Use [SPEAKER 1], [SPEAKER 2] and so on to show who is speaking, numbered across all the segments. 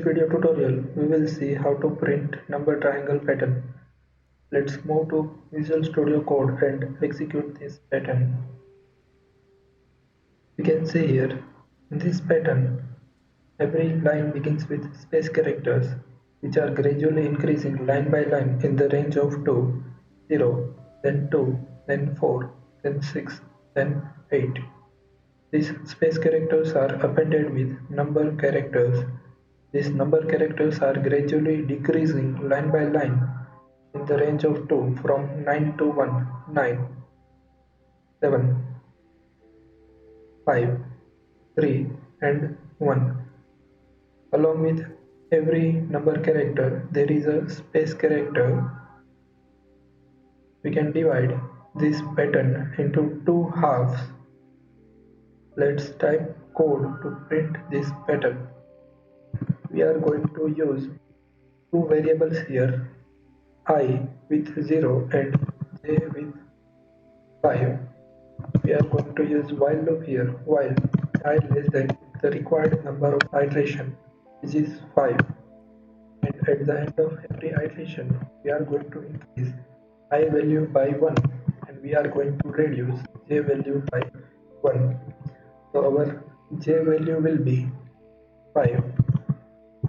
[SPEAKER 1] video tutorial, we will see how to print number triangle pattern. Let's move to Visual Studio Code and execute this pattern. You can see here, in this pattern, every line begins with space characters, which are gradually increasing line by line in the range of 2, 0, then 2, then 4, then 6, then 8. These space characters are appended with number characters. These number characters are gradually decreasing line by line in the range of 2 from 9 to 1, 9, 7, 5, 3 and 1. Along with every number character there is a space character. We can divide this pattern into two halves. Let's type code to print this pattern. We are going to use two variables here, I with 0 and j with 5. We are going to use while loop here, while I less than the required number of iteration, which is 5. And at the end of every iteration, we are going to increase I value by 1 and we are going to reduce j value by 1. So our j value will be 5,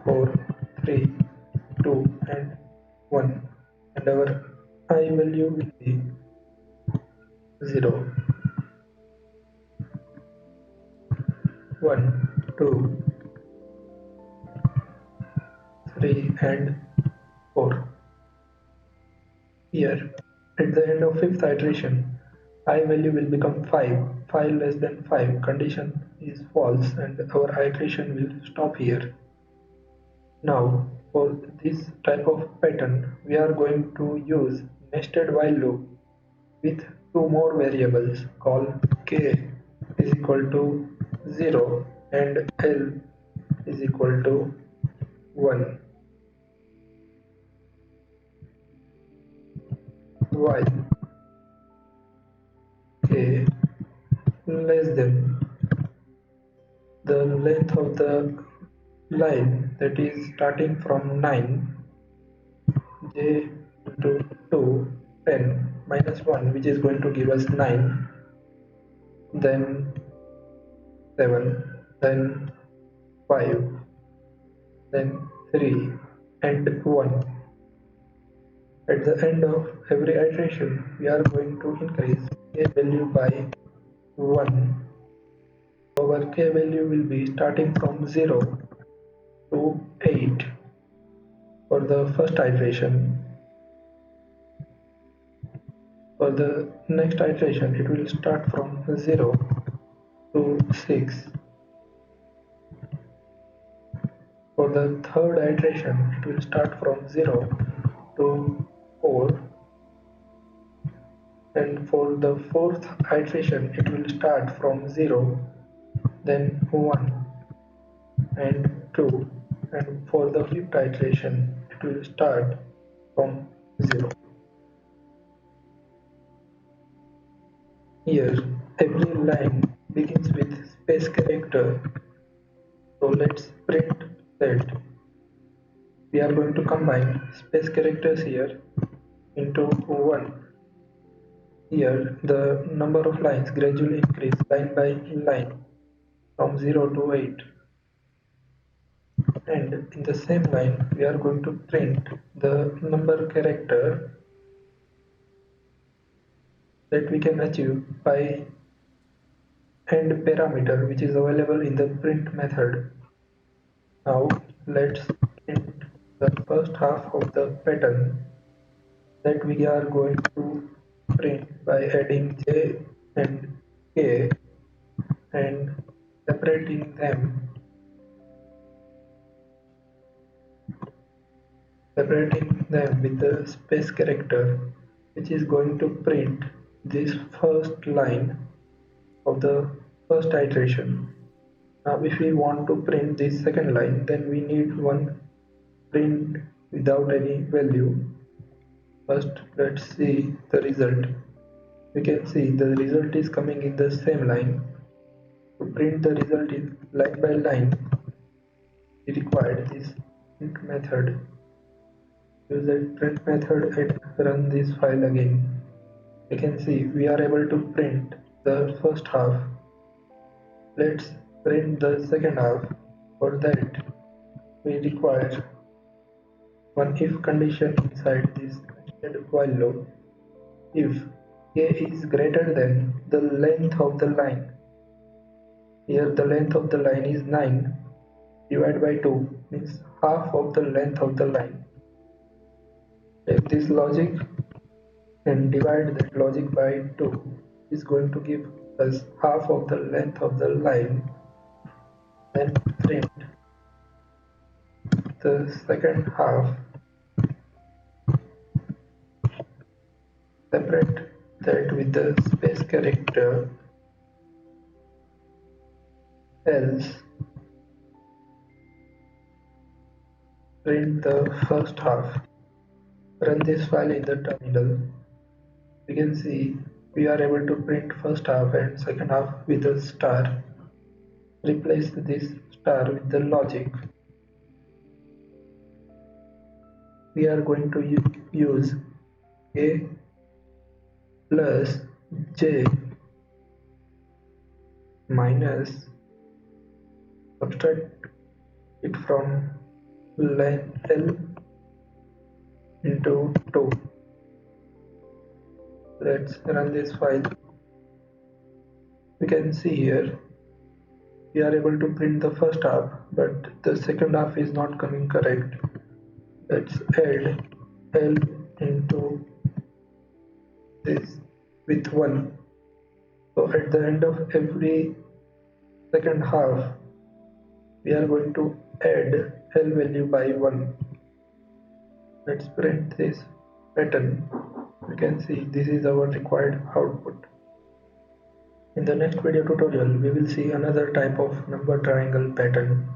[SPEAKER 1] 4, 3, 2 and 1, and our I value will be 0, 1, 2, 3 and 4. Here, at the end of fifth iteration, I value will become 5. 5 less than 5 condition is false and our iteration will stop here. Now, for this type of pattern, we are going to use nested while loop with two more variables called k is equal to 0 and l is equal to 1. While k less than the length of the line, that is starting from 9, j into 2, 10 minus 1, which is going to give us 9, then 7, then 5, then 3 and 1. At the end of every iteration, we are going to increase k value by 1. Our k value will be starting from 0 to 8 for the first iteration. For the next iteration, it will start from 0 to 6. For the third iteration, it will start from 0 to 4. And for the fourth iteration, it will start from 0, then 1 and 2. And for the fifth iteration, it will start from 0. Here, every line begins with space character. So let's print that. We are going to combine space characters here into 1. Here, the number of lines gradually increase line by line from 0 to 8. And in the same line, we are going to print the number character that we can achieve by end parameter, which is available in the print method. Now let's print the first half of the pattern that we are going to print by adding j and k and separating them with the space character, which is going to print this first line of the first iteration. Now if we want to print this second line, then we need one print without any value. First, let's see the result. We can see the result is coming in the same line. To print the result in line by line, we required this print method. Use the print method and run this file again. You can see we are able to print the first half. Let's print the second half. For that, we require one if condition inside this nested while loop. If a is greater than the length of the line, here the length of the line is 9, divided by 2 means half of the length of the line. Take this logic and divide that logic by 2 is going to give us half of the length of the line. Then print the second half, separate that with the space character, else print the first half. Run this file in the terminal. We can see we are able to print first half and second half with a star. Replace this star with the logic. We are going to use a plus j minus, subtract it from line L into 2. Let's run this file. We can see here we are able to print the first half, but the second half is not coming correct. Let's add L into this with 1. So at the end of every second half, we are going to add L value by 1. Let's print this pattern. You can see this is our required output. In the next video tutorial, we will see another type of number triangle pattern.